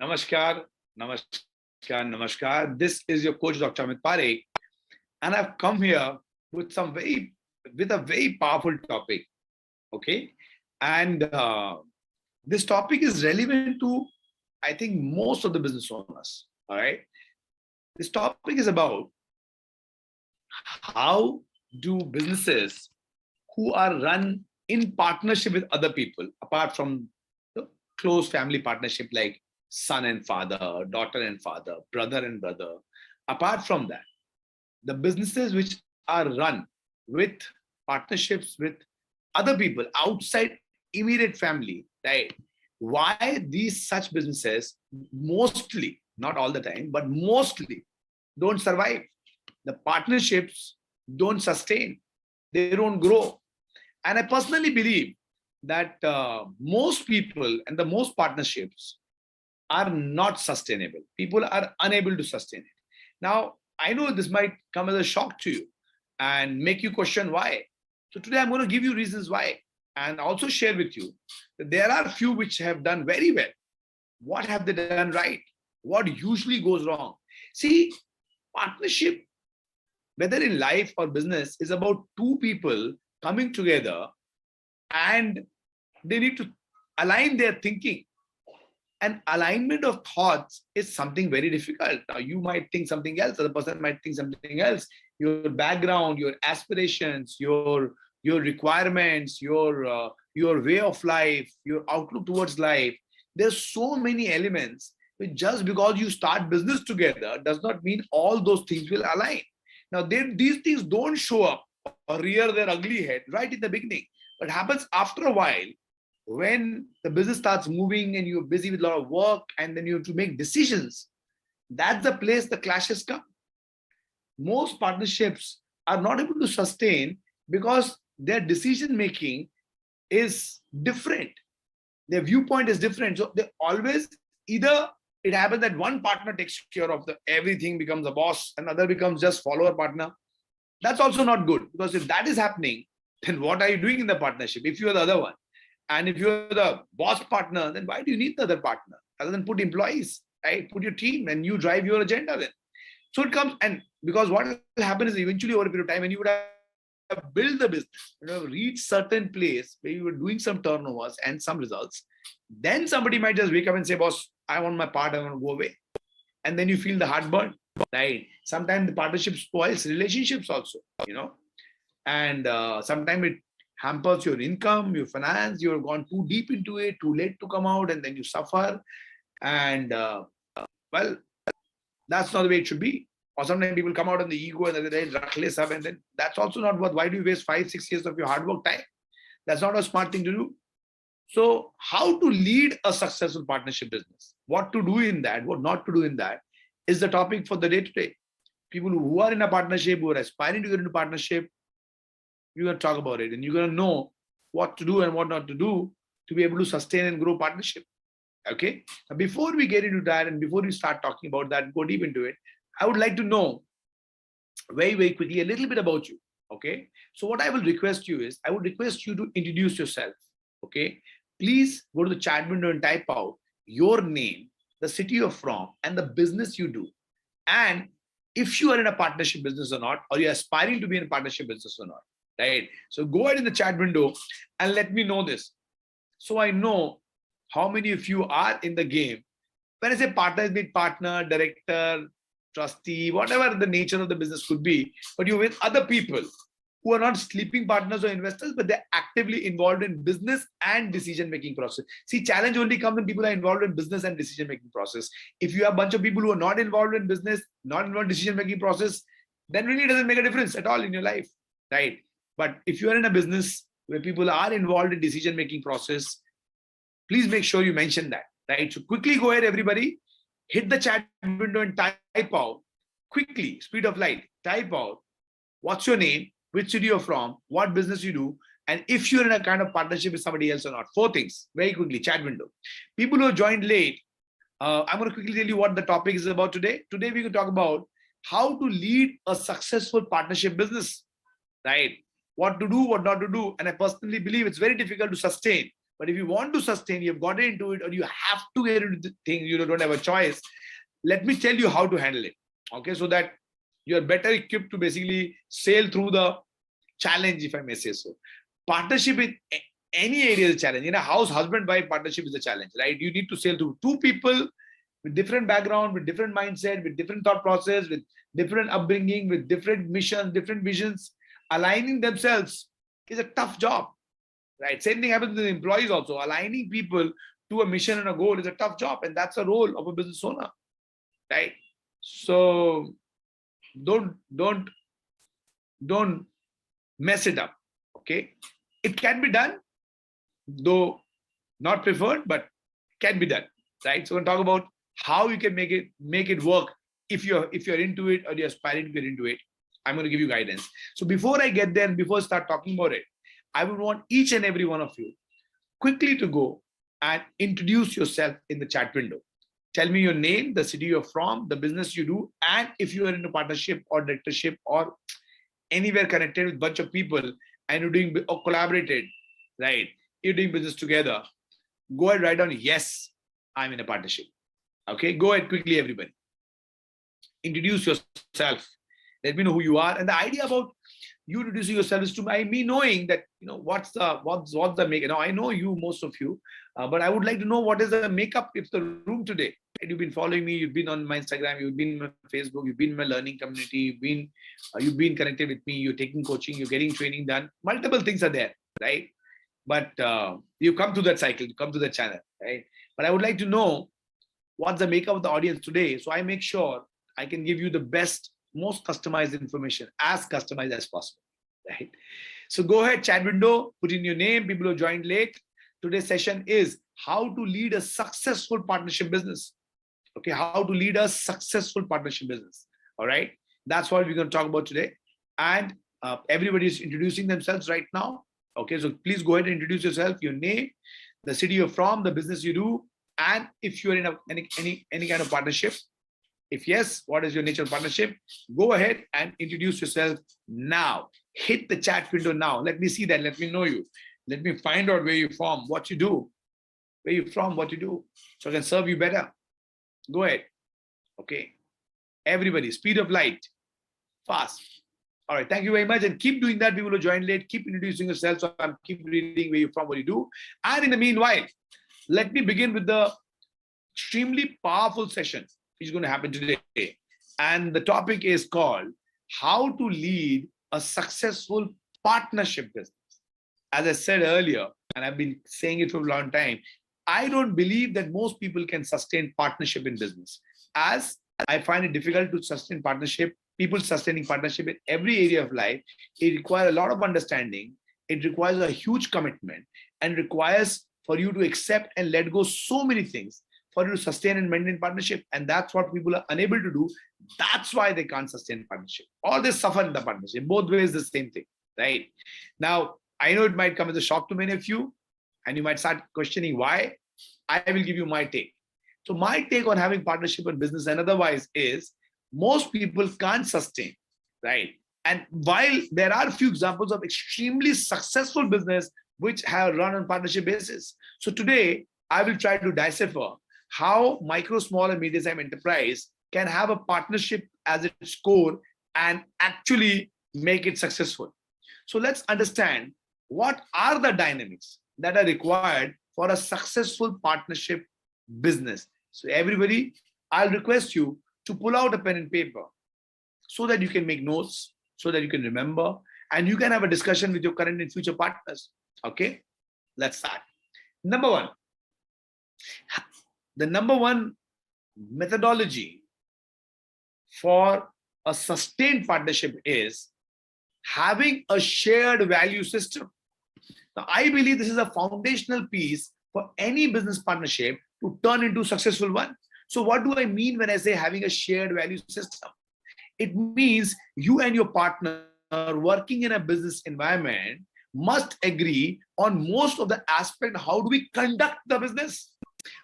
Namaskar, namaskar, namaskar. This is your coach, Dr. Amit Parekh, and I've come here with a very powerful topic. Okay, and this topic is relevant to, I think, most of the business owners. All right, this topic is about how do businesses who are run in partnership with other people, apart from the close family partnership like son and father, daughter and father, brother and brother. Apart from that, the businesses which are run with partnerships with other people outside immediate family, right? Why these such businesses mostly, not all the time, but mostly don't survive. The partnerships don't sustain, they don't grow. And I personally believe that most people and the most partnerships are not sustainable. People are unable to sustain it. Now, I know this might come as a shock to you and make you question why. So today I'm going to give you reasons why and also share with you that there are few which have done very well. What have they done right? What usually goes wrong? See, partnership, whether in life or business, is about two people coming together and they need to align their thinking. And alignment of thoughts is something very difficult. Now, you might think something else, other person might think something else. Your background, your aspirations, your requirements, your way of life, your outlook towards life. There's so many elements. But just because you start business together does not mean all those things will align. Now, these things don't show up or rear their ugly head right in the beginning, but happens after a while when the business starts moving and you're busy with a lot of work and then you have to make decisions. That's the place the clashes come. Most partnerships are not able to sustain because their decision making is different. Their viewpoint is different. So they always, either it happens that one partner takes care of the everything, becomes a boss, another becomes just follower partner. That's also not good, because if that is happening, then what are you doing in the partnership if you are the other one? And if you're the boss partner, then why do you need the other partner? Rather than put employees, right? Put your team and you drive your agenda then. So it comes, and because what will happen is eventually over a period of time, when you would have built the business, you have reached certain place where you were doing some turnovers and some results, then somebody might just wake up and say, boss, I want my part, I want to go away. And then you feel the heartburn, right? Sometimes the partnership spoils relationships also, and sometimes it hampers your income, your finance. You've gone too deep into it, too late to come out, and then you suffer. And well, that's not the way it should be. Or sometimes people come out on the ego and they reckless up, and then that's also not what. Why do you waste 5-6 years of your hard work time? That's not a smart thing to do. So, how to lead a successful partnership business? What to do in that? What not to do in that? Is the topic for the day today. People who are in a partnership, who are aspiring to get into partnership, you're going to talk about it and you're going to know what to do and what not to do to be able to sustain and grow partnership. Okay. Now, before we get into that and before we start talking about that, go deep into it, I would like to know very, very quickly a little bit about you. Okay. So what I will request you is, I would request you to introduce yourself. Okay. Please go to the chat window and type out your name, the city you're from, and the business you do. And if you are in a partnership business or not, or you're aspiring to be in a partnership business or not. Right. So go ahead in the chat window and let me know this. So I know how many of you are in the game. When I say partner, it means partner, director, trustee, whatever the nature of the business could be, but you're with other people who are not sleeping partners or investors, but they're actively involved in business and decision-making process. See, challenge only comes when people are involved in business and decision-making process. If you have a bunch of people who are not involved in business, not involved in decision-making process, then really it doesn't make a difference at all in your life, right? But if you are in a business where people are involved in decision-making process, please make sure you mention that, right? So quickly go ahead, everybody, hit the chat window and type out quickly, speed of light, type out what's your name, which city you're from, what business you do, and if you're in a kind of partnership with somebody else or not. 4 things, very quickly, chat window. People who have joined late, I'm going to quickly tell you what the topic is about today. Today, we're going to talk about how to lead a successful partnership business, right? What to do, what not to do. And I personally believe it's very difficult to sustain But if you want to sustain, you've got into it, or you have to get into the thing, you don't have a choice. Let me tell you how to handle it. Okay, so that you're better equipped to basically sail through the challenge, if I may say so. Partnership in any area is a challenge. In a house, husband-wife partnership is a challenge, right? You need to sail through two people with different background, with different mindset, with different thought process, with different upbringing, with different missions, different visions. Aligning themselves is a tough job, right? Same thing happens with employees also. Aligning people to a mission and a goal is a tough job, and that's the role of a business owner, right? So don't mess it up. Okay, it can be done, though not preferred, but can be done, right? So we'll talk about how you can make it work if you're into it or you're aspiring to get into it. I'm going to give you guidance. So before I get there and before I start talking about it, I would want each and every one of you quickly to go and introduce yourself in the chat window. Tell me your name, the city you're from, the business you do, and if you are in a partnership or directorship or anywhere connected with a bunch of people and you're doing or collaborated, right? You're doing business together. Go ahead, write down, yes, I'm in a partnership. Okay, go ahead quickly, everybody. Introduce yourself. Let me know who you are. And the idea about you introducing yourself is to me knowing that, what's the makeup. Now I know you, most of you, but I would like to know what is the makeup of the room today. You've been following me, you've been on my Instagram, you've been on my Facebook, you've been in my learning community, you've been connected with me, you're taking coaching, you're getting training done. Multiple things are there, right? But you come to that cycle, you come to that channel, right? But I would like to know what's the makeup of the audience today, so I make sure I can give you the best, most customized information, as customized as possible, right? So go ahead, chat window, put in your name, people who joined late. Today's session is how to lead a successful partnership business. Okay, how to lead a successful partnership business. All right, that's what we're going to talk about today. And everybody is introducing themselves right now. Okay, so please go ahead and introduce yourself, your name, the city you're from, the business you do, and if you're in any kind of partnership. If yes, what is your nature of partnership? Go ahead and introduce yourself now. Hit the chat window now. Let me see that. Let me know you. Let me find out where you're from, what you do, where you're from, what you do, so I can serve you better. Go ahead. Okay. Everybody, speed of light, fast. All right. Thank you very much. And keep doing that. People who join late, keep introducing yourself. So I'm keep reading where you're from, what you do. And in the meanwhile, let me begin with the extremely powerful session which is going to happen today. And the topic is called how to lead a successful partnership business. As I said earlier, and I've been saying it for a long time, I don't believe that most people can sustain partnership in business. As I find it difficult to sustain partnership, people sustaining partnership in every area of life, it requires a lot of understanding. It requires a huge commitment and requires for you to accept and let go so many things for you to sustain and maintain partnership. And that's what people are unable to do. That's why they can't sustain partnership, or they suffer in the partnership. Both ways, the same thing, right? Now, I know it might come as a shock to many of you, and you might start questioning why. I will give you my take. So my take on having partnership in business and otherwise is most people can't sustain, right? And while there are a few examples of extremely successful business which have run on partnership basis. So today, I will try to decipher how micro, small, and medium-sized enterprise can have a partnership as its core and actually make it successful. So let's understand what are the dynamics that are required for a successful partnership business. So everybody, I'll request you to pull out a pen and paper so that you can make notes, so that you can remember, and you can have a discussion with your current and future partners. Okay, let's start. Number one, the number one methodology for a sustained partnership is having a shared value system. Now, I believe this is a foundational piece for any business partnership to turn into a successful one. So what do I mean when I say having a shared value system? It means you and your partner working in a business environment must agree on most of the aspect. How do we conduct the business?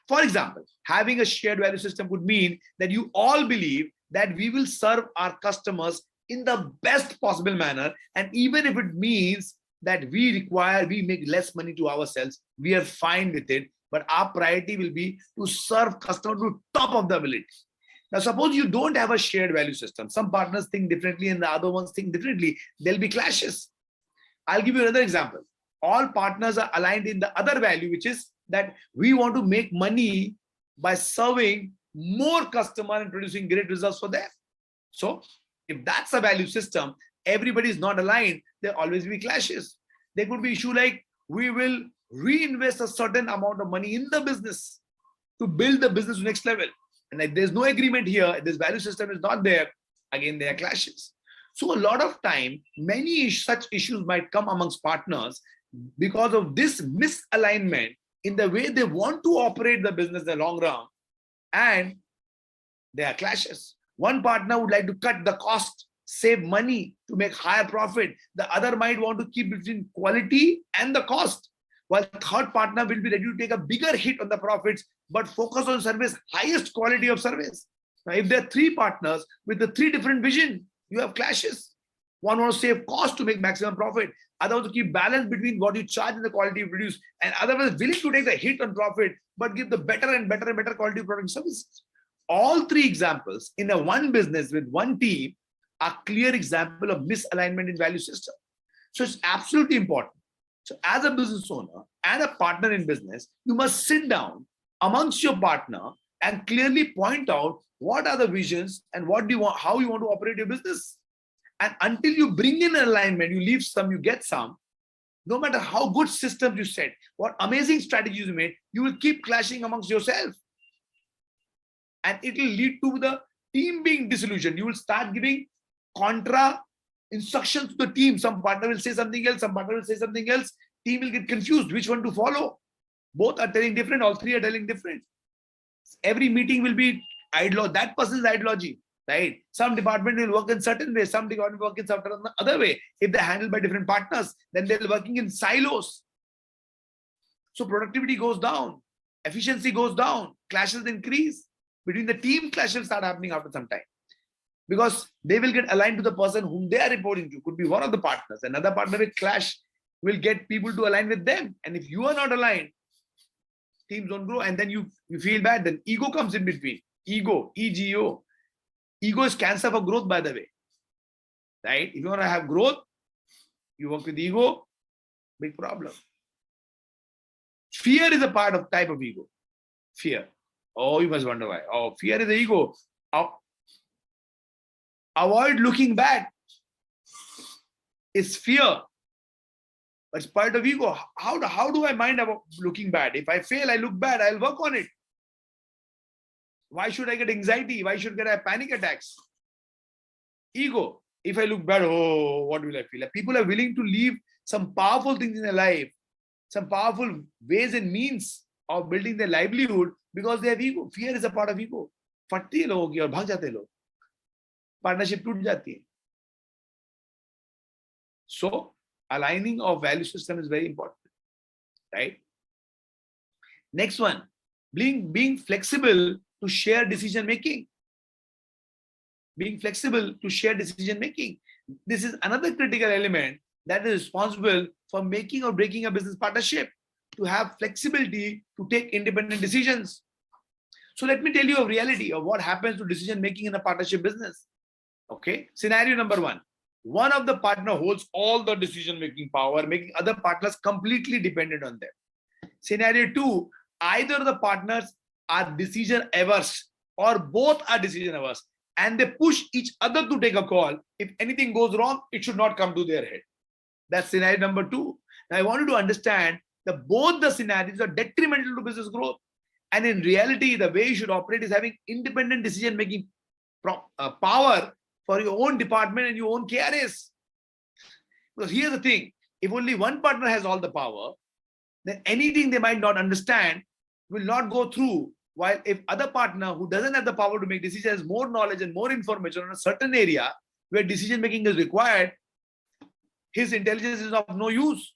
For example, having a shared value system would mean that you all believe that we will serve our customers in the best possible manner. And even if it means that we make less money to ourselves, we are fine with it. But our priority will be to serve customer to top of the ability. Now, suppose you don't have a shared value system. Some partners think differently and the other ones think differently. There'll be clashes. I'll give you another example. All partners are aligned in the other value, which is that we want to make money by serving more customer and producing great results for them. So if that's a value system, everybody is not aligned, there always be clashes. There could be issue like we will reinvest a certain amount of money in the business to build the business to next level. And if there's no agreement here, this value system is not there, again, there are clashes. So a lot of time, many such issues might come amongst partners because of this misalignment in the way they want to operate the business in the long run. And there are clashes. One partner would like to cut the cost, save money to make higher profit. The other might want to keep between quality and the cost. While third partner will be ready to take a bigger hit on the profits, but focus on service, highest quality of service. Now, if there are three partners with the three different vision, you have clashes. One wants to save cost to make maximum profit. Other wants to keep balance between what you charge and the quality you produce. And other one is willing to take the hit on profit, but give the better and better and better quality of product and services. All three examples in a one business with one team are clear example of misalignment in value system. So it's absolutely important. So as a business owner and a partner in business, you must sit down amongst your partner and clearly point out what are the visions and what do you want, how you want to operate your business. And until you bring in alignment, you leave some, you get some. No matter how good systems you set, what amazing strategies you made, you will keep clashing amongst yourself. And it will lead to the team being disillusioned. You will start giving contra instructions to the team. Some partner will say something else, some partner will say something else. Team will get confused which one to follow. Both are telling different, all three are telling different. Every meeting will be ideology. That person's ideology, right? Some department will work in certain way, some department will work in some other way. If they're handled by different partners, then they're working in silos. So productivity goes down, efficiency goes down, clashes increase. Between the team, clashes start happening after some time. Because they will get aligned to the person whom they are reporting to. Could be one of the partners. Another partner will clash, will get people to align with them. And if you are not aligned, teams don't grow. And then you feel bad. Then ego comes in between. Ego, E-G-O. Ego is cancer for growth, by the way. Right? If you want to have growth, you work with ego, big problem. Fear is a part of type of ego. Fear. Oh, you must wonder why. Oh, fear is the ego. Avoid looking bad. It's fear. But it's part of ego. How do I mind about looking bad? If I fail, I look bad, I'll work on it. Why should I get anxiety? Why should I have panic attacks? Ego. If I look bad, oh, what will I feel? People are willing to leave some powerful things in their life, some powerful ways and means of building their livelihood because they have ego. Fear is a part of ego. फटती है लोगों की और भाग जाते हैं लोग. Partnership टूट जाती है. So aligning of value system is very important, right? Next one, being flexible to share decision making. Being flexible to share decision making. This is another critical element that is responsible for making or breaking a business partnership. To have flexibility to take independent decisions. So let me tell you a reality of what happens to decision making in a partnership business. Okay, scenario number one. One of the partner holds all the decision making power, making other partners completely dependent on them. Scenario two, either of the partners are decision averse or both are decision averse and they push each other to take a call. If anything goes wrong, it should not come to their head. That's scenario number two. Now I want you to understand that both the scenarios are detrimental to business growth. And in reality, the way you should operate is having independent decision making power for your own department and your own KRAs. Because here's the thing, if only one partner has all the power, then anything they might not understand will not go through. While if other partner who doesn't have the power to make decisions has more knowledge and more information on a certain area where decision making is required, his intelligence is of no use.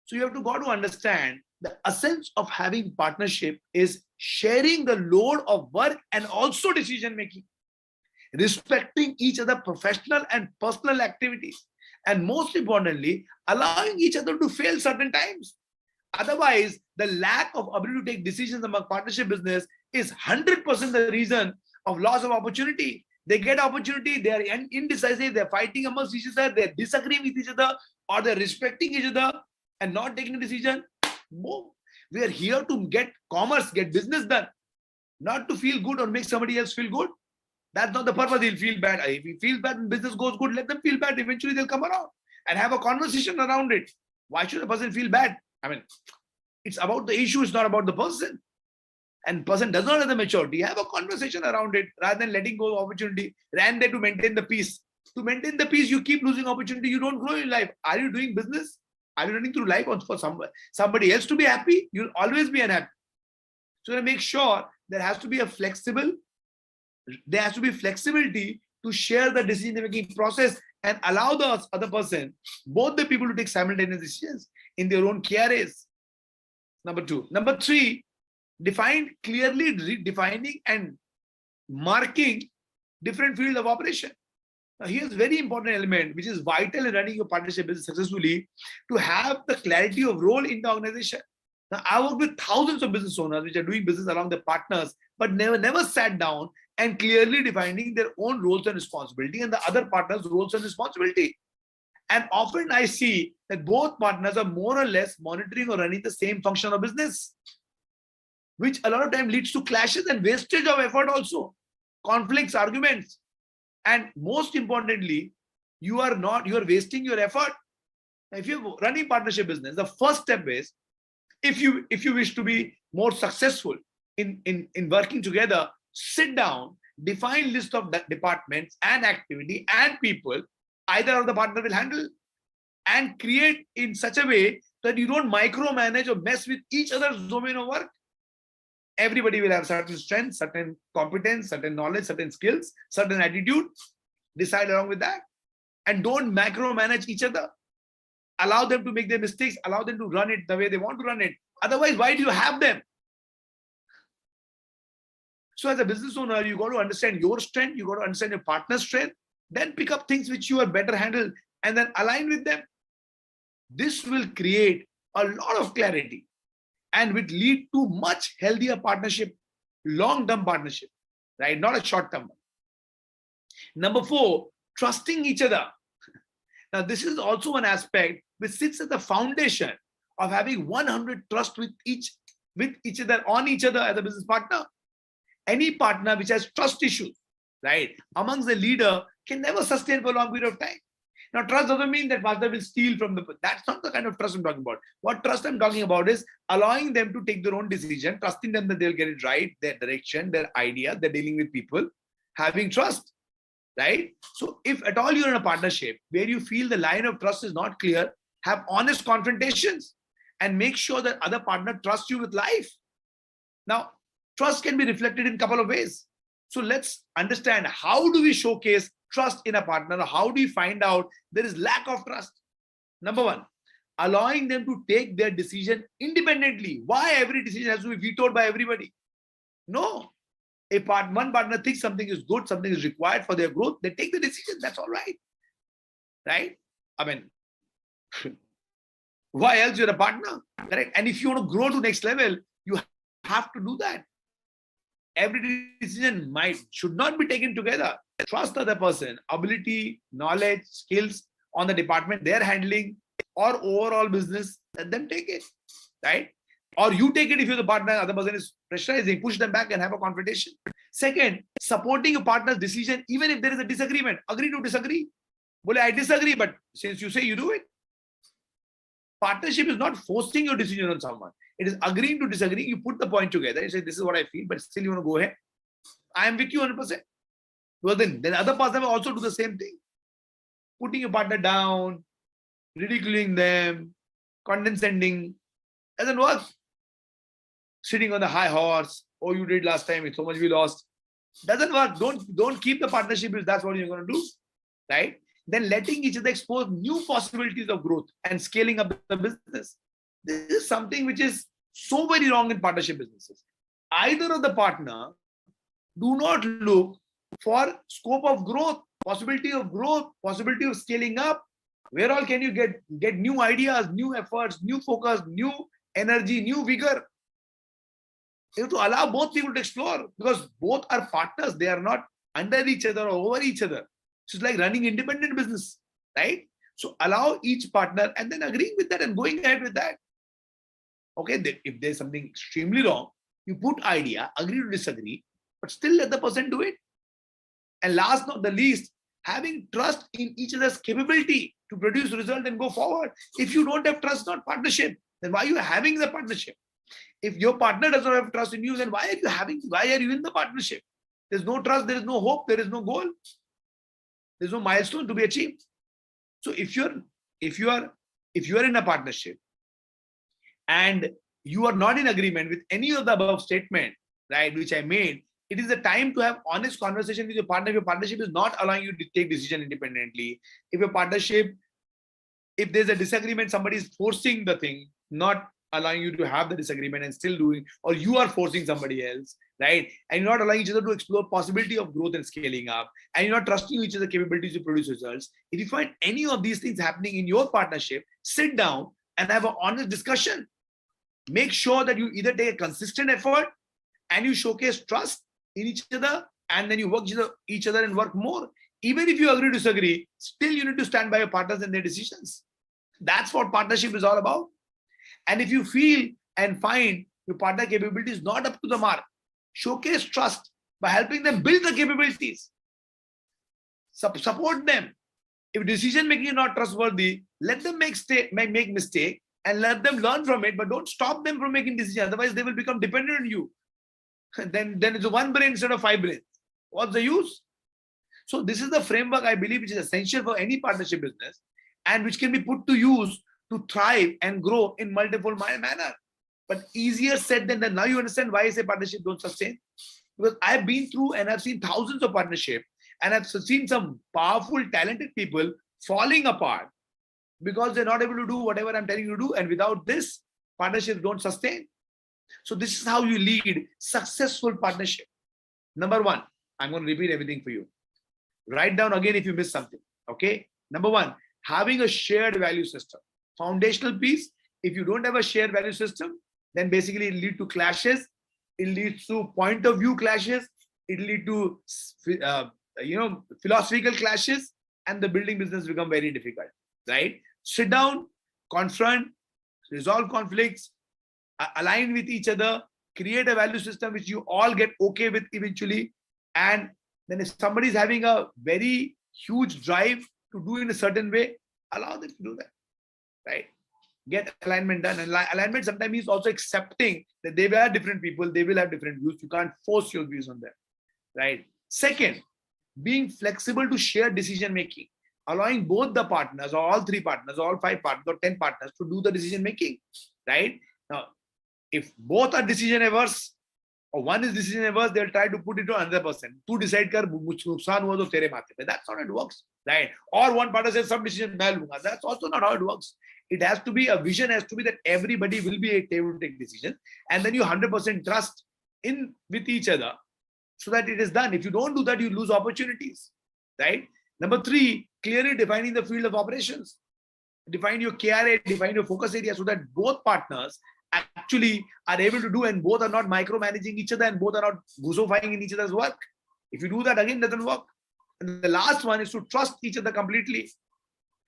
So you have to got to understand the essence of having partnership is sharing the load of work and also decision making, respecting each other professional and personal activities. And most importantly, allowing each other to fail certain times. Otherwise, the lack of ability to take decisions among partnership business is 100% the reason of loss of opportunity. They get opportunity, they are indecisive, they're fighting amongst each other, they're disagreeing with each other, or they're respecting each other and not taking a decision. Boom. We are here to get commerce, get business done, not to feel good or make somebody else feel good. That's not the purpose. He'll feel bad. If he feels bad and business goes good, let them feel bad. Eventually, they'll come around and have a conversation around it. Why should a person feel bad? I mean, it's about the issue, it's not about the person. And person does not have the maturity. Have a conversation around it rather than letting go of opportunity. Ran there to maintain the peace. To maintain the peace, you keep losing opportunity. You don't grow in life. Are you doing business? Are you running through life for somebody else to be happy? You'll always be unhappy. So to make sure there has to be flexibility to share the decision-making process and allow the other person, both the people, to take simultaneous decisions in their own key areas. Number two. Number three, clearly defining and marking different fields of operation. Now, here's a very important element which is vital in running your partnership business successfully, to have the clarity of role in the organization. Now, I work with thousands of business owners which are doing business along their partners, but never sat down and clearly defining their own roles and responsibility and the other partners' roles and responsibility. And often I see that both partners are more or less monitoring or running the same function of business, which a lot of time leads to clashes and wastage of effort also, conflicts, arguments. And most importantly, you are wasting your effort. If you're running partnership business, the first step is, if you wish to be more successful in working together, sit down, define list of departments and activity and people either of the partner will handle, and create in such a way that you don't micromanage or mess with each other's domain of work. Everybody will have certain strengths, certain competence, certain knowledge, certain skills, certain attitude. Decide along with that. And don't macromanage each other. Allow them to make their mistakes. Allow them to run it the way they want to run it. Otherwise, why do you have them? So as a business owner, you got to understand your strength. You got to understand your partner's strength. Then pick up things which you are better handled and then align with them. This will create a lot of clarity and will lead to much healthier partnership, long-term partnership, right? Not a short-term one. Number four, trusting each other. Now, this is also an aspect which sits at the foundation of having 100 trust with each other, on each other as a business partner. Any partner which has trust issues, right, amongst the leader can never sustain for a long period of time. Now, trust doesn't mean that partner will steal from that's not the kind of trust I'm talking about. What trust I'm talking about is allowing them to take their own decision, trusting them that they'll get it right, their direction, their idea, they're dealing with people, having trust, right? So if at all you're in a partnership where you feel the line of trust is not clear, have honest confrontations and make sure that other partner trusts you with life. Now, trust can be reflected in a couple of ways. So let's understand, how do we showcase trust in a partner? How do we find out there is lack of trust? Number one, allowing them to take their decision independently. Why every decision has to be vetoed by everybody? No. One partner thinks something is good, something is required for their growth, they take the decision. That's all right. Right? I mean, why else you're a partner? Correct? And if you want to grow to next level, you have to do that. Every decision should not be taken together. Trust the other person, ability, knowledge, skills on the department they're handling or overall business, let them take it, right? Or you take it if you're the partner, other person is pressurizing, push them back and have a confrontation. Second, supporting your partner's decision, even if there is a disagreement, agree to disagree. Well, I disagree, but since you say you do it. Partnership is not forcing your decision on someone. It is agreeing to disagree. You put the point together. You say, this is what I feel, but still you want to go ahead. I am with you 100%. Well, then other partner will also do the same thing. Putting your partner down, ridiculing them, condescending, doesn't work. Sitting on the high horse, oh, you did last time, it's so much we lost. Doesn't work. Don't keep the partnership if that's what you're going to do, right? Then letting each other expose new possibilities of growth and scaling up the business. This is something which is so very wrong in partnership businesses. Either of the partner do not look for scope of growth, possibility of scaling up, Where all can you get new ideas, new efforts, new focus, new energy, new vigor? You have to allow both people to explore, because both are partners. They are not under each other or over each other. So it's like running independent business, right? So allow each partner and then agreeing with that and going ahead with that. Okay, if there's something extremely wrong, you put idea, agree to disagree, but still let the person do it. And last not the least, having trust in each other's capability to produce result and go forward. If you don't have trust, not partnership, then why are you having the partnership? If your partner does not have trust in you, then why are you in the partnership? There's no trust, there is no hope, there is no goal, there's no milestone to be achieved. So if you are in a partnership and you are not in agreement with any of the above statement, right, which I made, it is the time to have honest conversation with your partner. If your partnership is not allowing you to take decision independently, if there's a disagreement, somebody is forcing the thing, not allowing you to have the disagreement and still doing, or you are forcing somebody else, right? And you're not allowing each other to explore possibility of growth and scaling up, and you're not trusting each other's capabilities to produce results. If you find any of these things happening in your partnership, sit down and have an honest discussion. Make sure that you either take a consistent effort and you showcase trust in each other, and then you work each other and work more. Even if you agree to disagree, still you need to stand by your partners and their decisions. That's what partnership is all about. And if you feel and find your partner capability is not up to the mark, showcase trust by helping them build the capabilities. Support them. If decision making is not trustworthy, let them make mistake and let them learn from it, but don't stop them from making decisions. Otherwise, they will become dependent on you. Then it's one brain instead of 5 brains. What's the use? So this is the framework I believe which is essential for any partnership business, and which can be put to use to thrive and grow in multiple manner. But easier said than done. Now you understand why I say partnership don't sustain. Because I've been through and I've seen thousands of partnerships, and I've seen some powerful, talented people falling apart because they're not able to do whatever I'm telling you to do. And without this, partnerships don't sustain. So this is how you lead successful partnership. Number one, I'm going to repeat everything for you. Write down again if you missed something. Okay. Number one, having a shared value system. Foundational piece. If you don't have a shared value system, then basically it leads to clashes. It leads to point of view clashes. It leads to philosophical clashes, and the building business become very difficult. Right? Sit down, confront, resolve conflicts, align with each other, create a value system which you all get okay with eventually. And then if somebody is having a very huge drive to do in a certain way, allow them to do that. Right? Get alignment done. And alignment sometimes means also accepting that they will have different people, they will have different views. You can't force your views on them. Right? Second, being flexible to share decision making, allowing both the partners or all 3 partners or all 5 partners or 10 partners to do the decision making. Right? Now, if both are decision averse or one is decision averse, they'll try to put it to another person. Tu decide kar, nuksan hua to tere maathe pe. That's not how it works. Right? Or one partner says some decision main lunga. That's also not how it works. It has to be, a vision has to be that everybody will be able to take decisions, and then you 100% trust in with each other so that it is done. If you don't do that, you lose opportunities. Right? Number 3, clearly defining the field of operations. Define your KRA, define your focus area so that both partners actually are able to do, and both are not micromanaging each other, and both are not goosifying in each other's work. If you do that, again, it doesn't work. And the last one is to trust each other completely.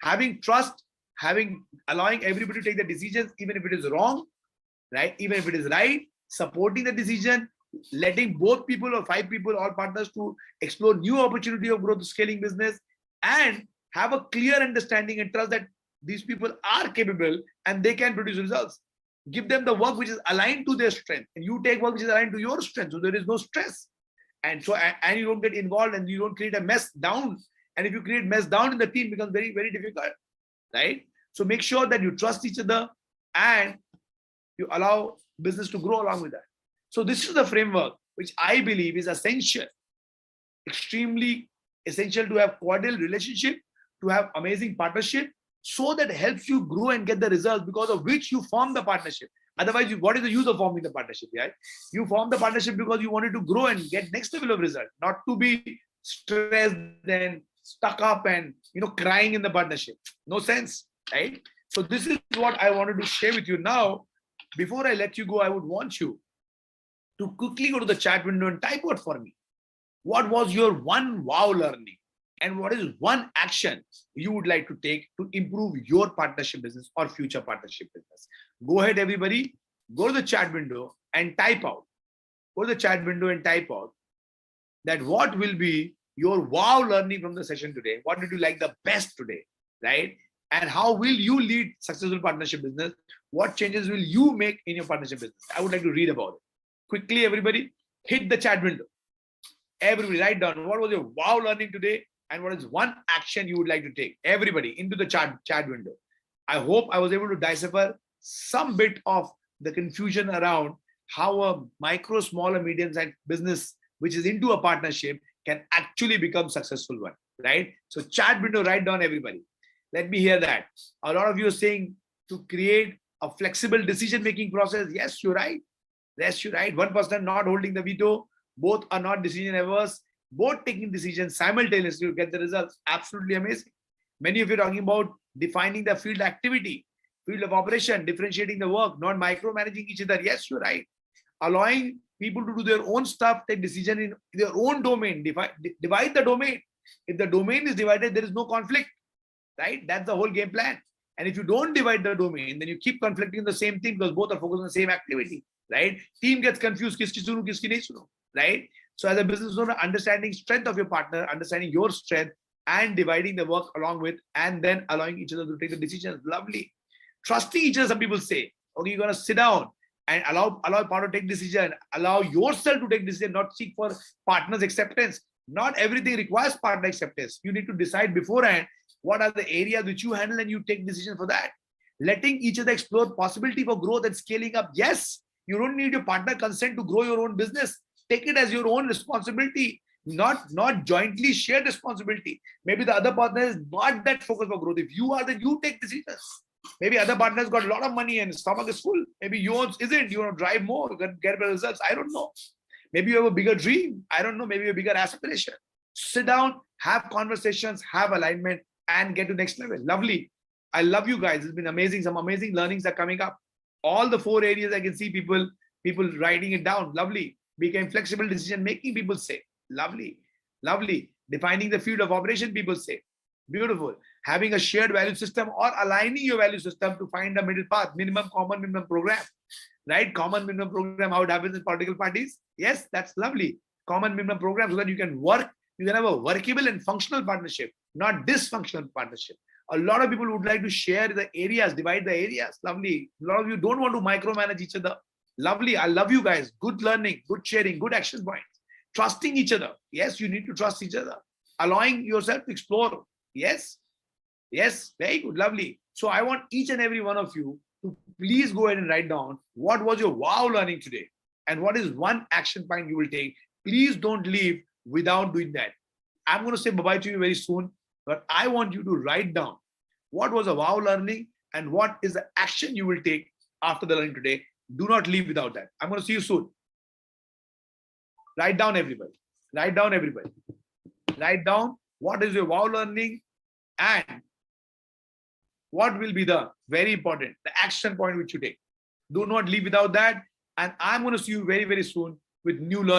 Having trust, allowing everybody to take the decisions, even if it is wrong, right? Even if it is right, supporting the decision, letting both people or 5 people, all partners, to explore new opportunity of growth, scaling business, and have a clear understanding and trust that these people are capable and they can produce results. Give them the work which is aligned to their strength, and you take work which is aligned to your strength, so there is no stress. And so, and you don't get involved and you don't create a mess down. And if you create mess down in the team, it becomes very, very difficult. Right? So make sure that you trust each other and you allow business to grow along with that. So this is the framework which I believe is essential, extremely essential to have cordial relationship, to have amazing partnership, so that helps you grow and get the results because of which you form the partnership. Otherwise, what is the use of forming the partnership? Right? You form the partnership because you wanted to grow and get next level of result, not to be stressed and stuck up and crying in the partnership. No sense, right? So this is what I wanted to share with you. Now, before I let you go, I would want you to quickly go to the chat window and type out for me. What was your one wow learning? And what is one action you would like to take to improve your partnership business or future partnership business? Go ahead, everybody. Go to the chat window and type out. Go to the chat window and type out that what will be your wow learning from the session today. What did you like the best today, right? And how will you lead successful partnership business? What changes will you make in your partnership business? I would like to read about it. Quickly, everybody, hit the chat window. Everybody, write down what was your wow learning today and what is one action you would like to take. Everybody into the chat window. I hope I was able to decipher some bit of the confusion around how a micro, small, or medium-sized business which is into a partnership can actually become successful one, right? So chat window, write down everybody. Let me hear that. A lot of you are saying to create a flexible decision-making process. Yes, you're right. Yes, you're right. One person not holding the veto. Both are not decision averse. Both taking decisions simultaneously to get the results. Absolutely amazing. Many of you are talking about defining the field activity, field of operation, differentiating the work, not micromanaging each other. Yes, you're right. Allowing people to do their own stuff, take decision in their own domain, divide the domain. If the domain is divided, there is no conflict, right? That's the whole game plan. And if you don't divide the domain, then you keep conflicting the same thing because both are focused on the same activity, right? Team gets confused, kiski sunu, kiski nahi sunu, right? So as a business owner, understanding strength of your partner, understanding your strength and dividing the work along with, and then allowing each other to take the decisions. Lovely. Trusting each other, some people say, okay, you're going to sit down and allow a partner to take decision, allow yourself to take decision, not seek for partner's acceptance. Not everything requires partner acceptance. You need to decide beforehand what are the areas which you handle and you take decision for that. Letting each other explore possibility for growth and scaling up. Yes, you don't need your partner consent to grow your own business. Take it as your own responsibility, not jointly shared responsibility. Maybe the other partner is not that focused for growth. If you are, then you take decisions. Maybe other partners got a lot of money and stomach is full. Maybe yours isn't. You want to drive more, get better results. I don't know. Maybe you have a bigger dream. I don't know. Maybe a bigger aspiration. Sit down, have conversations, have alignment, and get to next level. Lovely. I love you guys. It's been amazing. Some amazing learnings are coming up. All the 4 areas I can see people writing it down. Lovely. Became flexible decision making, people say. Lovely. Lovely. Defining the field of operation, people say. Beautiful. Having a shared value system or aligning your value system to find a middle path, common minimum program, right? Common minimum program, how it happens in political parties. Yes, that's lovely. Common minimum program so that you can work, you can have a workable and functional partnership, not dysfunctional partnership. A lot of people would like to share the areas, divide the areas. Lovely. A lot of you don't want to micromanage each other. Lovely. I love you guys. Good learning, good sharing, good action points. Trusting each other. Yes, you need to trust each other. Allowing yourself to explore. Yes. Yes. Very good. Lovely. So I want each and every one of you to please go ahead and write down what was your wow learning today and what is one action point you will take. Please don't leave without doing that. I'm going to say bye-bye to you very soon, but I want you to write down what was a wow learning and what is the action you will take after the learning today. Do not leave without that. I'm going to see you soon. Write down everybody. Write down everybody. Write down what is your wow learning and what will be the very important, the action point which you take. Do not leave without that. And I'm going to see you very, very soon with new learning.